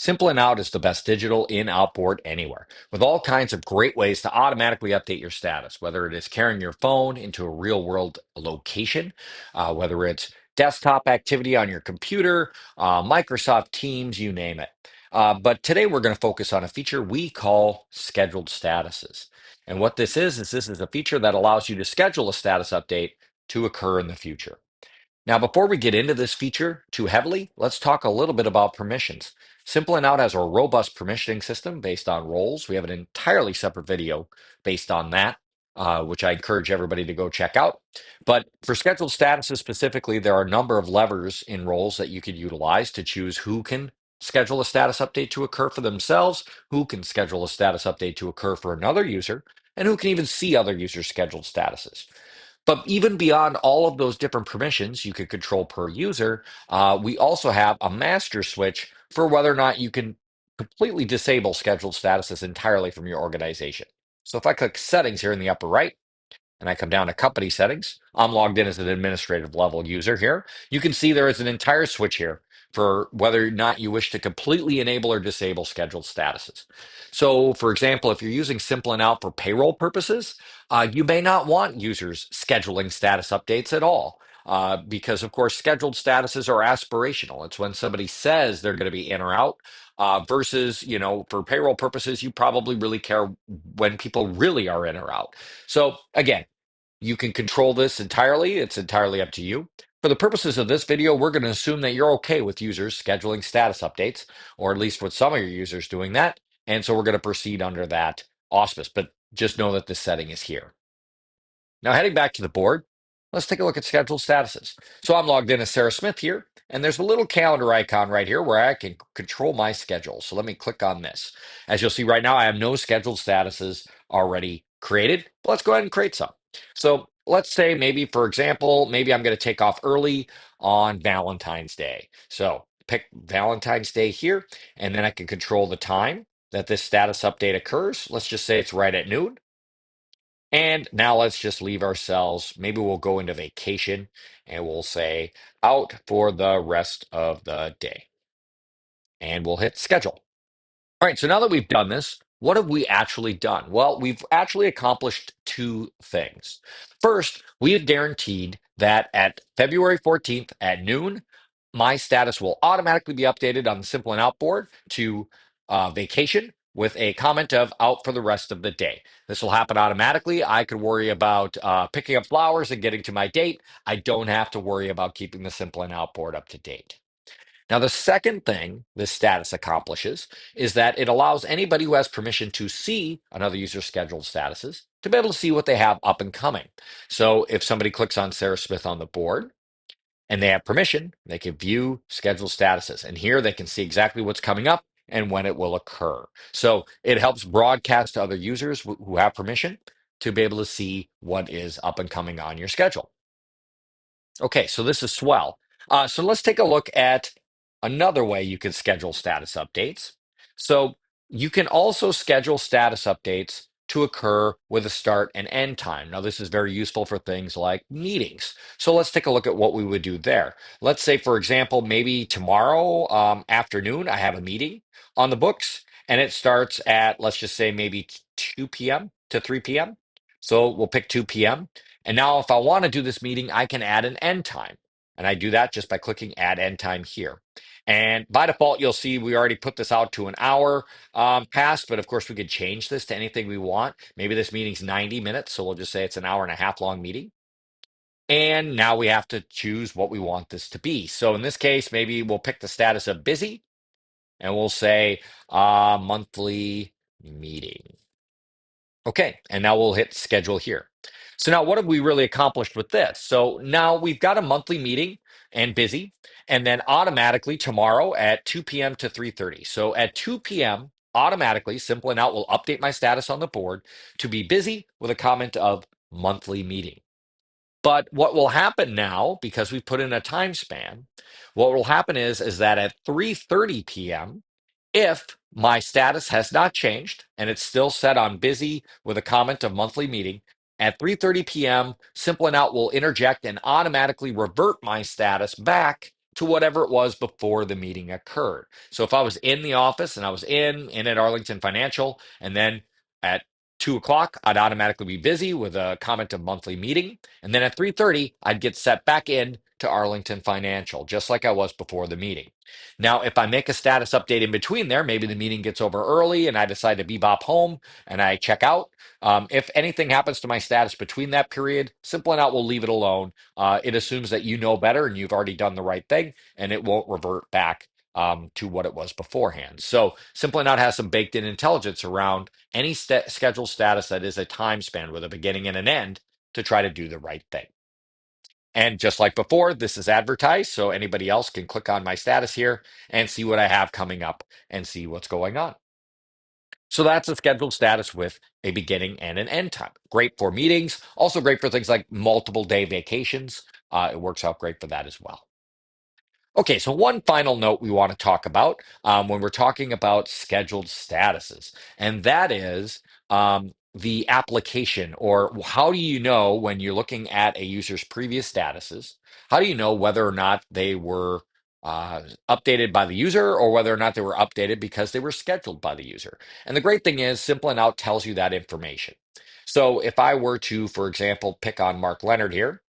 Simple and Out is the best digital in-out board anywhere, with all kinds of great ways to automatically update your status, whether it is carrying your phone into a real-world location, whether it's desktop activity on your computer, Microsoft Teams, you name it. But today we're going to focus on a feature we call scheduled statuses. And what this is a feature that allows you to schedule a status update to occur in the future. Now, before we get into this feature too heavily, let's talk a little bit about permissions. Simple and Out has a robust permissioning system based on roles. We have an entirely separate video based on that, which I encourage everybody to go check out. But for scheduled statuses specifically, there are a number of levers in roles that you could utilize to choose who can schedule a status update to occur for themselves, who can schedule a status update to occur for another user, and who can even see other users' scheduled statuses. But even beyond all of those different permissions you could control per user, we also have a master switch for whether or not you can completely disable scheduled statuses entirely from your organization. So if I click settings here in the upper right, and I come down to company settings, I'm logged in as an administrative level user here. You can see there is an entire switch here for whether or not you wish to completely enable or disable scheduled statuses. So, for example, if you're using Simple and Out for payroll purposes, you may not want users scheduling status updates at all. Because of course, scheduled statuses are aspirational. It's when somebody says they're going to be in or out, versus, for payroll purposes, you probably really care when people really are in or out. So again, you can control this entirely. It's entirely up to you. For the purposes of this video, we're going to assume that you're okay with users scheduling status updates, or at least with some of your users doing that. And so we're going to proceed under that auspice, but just know that this setting is here. Now, heading back to the board, let's take a look at scheduled statuses. So I'm logged in as Sarah Smith here, and there's a little calendar icon right here where I can control my schedule. So let me click on this. As you'll see right now, I have no scheduled statuses already created, but let's go ahead and create some. So let's say maybe, for example, maybe I'm going to take off early on Valentine's Day. So pick Valentine's Day here, and then I can control the time that this status update occurs. Let's just say it's right at noon. And now let's just leave ourselves. Maybe we'll go into vacation and we'll say out for the rest of the day. And we'll hit schedule. All right, so now that we've done this, what have we actually done? Well, we've actually accomplished two things. First, we have guaranteed that at February 14th at noon, my status will automatically be updated on the Simple and Out board to vacation with a comment of out for the rest of the day. This will happen automatically. I could worry about picking up flowers and getting to my date. I don't have to worry about keeping the Simple and Out board up to date. Now, the second thing this status accomplishes is that it allows anybody who has permission to see another user's scheduled statuses to be able to see what they have up and coming. So if somebody clicks on Sarah Smith on the board and they have permission, they can view scheduled statuses. And here they can see exactly what's coming up and when it will occur. So it helps broadcast to other users who have permission to be able to see what is up and coming on your schedule. Okay, so this is swell. So let's take a look at another way you can schedule status updates. So you can also schedule status updates to occur with a start and end time. Now, this is very useful for things like meetings. So let's take a look at what we would do there. Let's say, for example, maybe tomorrow afternoon, I have a meeting on the books and it starts at, let's just say, maybe 2 p.m. to 3 p.m. So we'll pick 2 p.m. And now if I want to do this meeting, I can add an end time. And I do that just by clicking add end time here. And by default, you'll see we already put this out to an hour past, but of course we could change this to anything we want. Maybe this meeting's 90 minutes, so we'll just say it's an hour and a half long meeting. And now we have to choose what we want this to be. So in this case, maybe we'll pick the status of busy and we'll say monthly meeting. Okay, and now we'll hit schedule here. So now what have we really accomplished with this? So now we've got a monthly meeting and busy, and then automatically tomorrow at 2 p.m. to 3:30. So at 2 p.m., automatically, Simple and Out will update my status on the board to be busy with a comment of monthly meeting. But what will happen now, because we've put in a time span, what will happen is that at 3:30 p.m., if my status has not changed and it's still set on busy with a comment of monthly meeting, at 3:30 p.m., Simple and Out will interject and automatically revert my status back to whatever it was before the meeting occurred. So if I was in the office and I was in at Arlington Financial, and then at 2 o'clock, I'd automatically be busy with a comment of monthly meeting. And then at 3:30, I'd get set back in to Arlington Financial, just like I was before the meeting. Now, if I make a status update in between there, maybe the meeting gets over early and I decide to bebop home and I check out. If anything happens to my status between that period, Simple and Out will leave it alone. It assumes that you know better and you've already done the right thing, and it won't revert back to what it was beforehand. So Simple and Out has some baked in intelligence around any scheduled status that is a time span with a beginning and an end to try to do the right thing. And just like before, this is advertised, so anybody else can click on my status here and see what I have coming up and see what's going on. So that's a scheduled status with a beginning and an end time. Great for meetings, also great for things like multiple day vacations. It works out great for that as well. Okay, so one final note we want to talk about when we're talking about scheduled statuses, and that is the application, or how do you know when you're looking at a user's previous statuses, how do you know whether or not they were updated by the user or whether or not they were updated because they were scheduled by the user? And the great thing is, Simple and Out tells you that information. So if I were to, for example, pick on Mark Leonard here,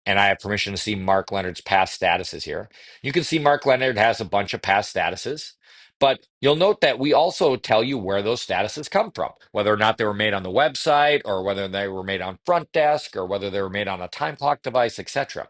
and I have permission to see Mark Leonard's past statuses here. You can see Mark Leonard has a bunch of past statuses, but you'll note that we also tell you where those statuses come from, whether or not they were made on the website, or whether they were made on front desk, or whether they were made on a time clock device, etc.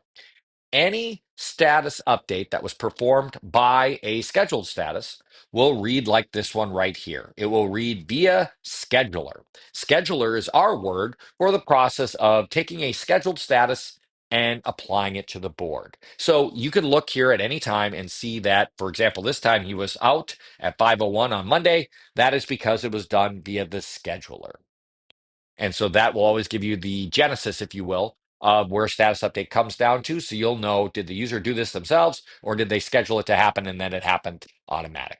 Any status update that was performed by a scheduled status will read like this one right here. It will read via scheduler. Scheduler is our word for the process of taking a scheduled status and applying it to the board. So you can look here at any time and see that, for example, this time he was out at 5:01 on Monday. That is because it was done via the scheduler. And so that will always give you the genesis, if you will, of where status update comes down to. So you'll know, did the user do this themselves or did they schedule it to happen and then it happened automatically?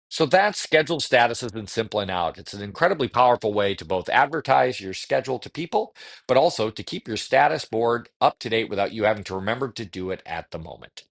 So that's scheduled statuses in Simple and Out. It's an incredibly powerful way to both advertise your schedule to people, but also to keep your status board up to date without you having to remember to do it at the moment.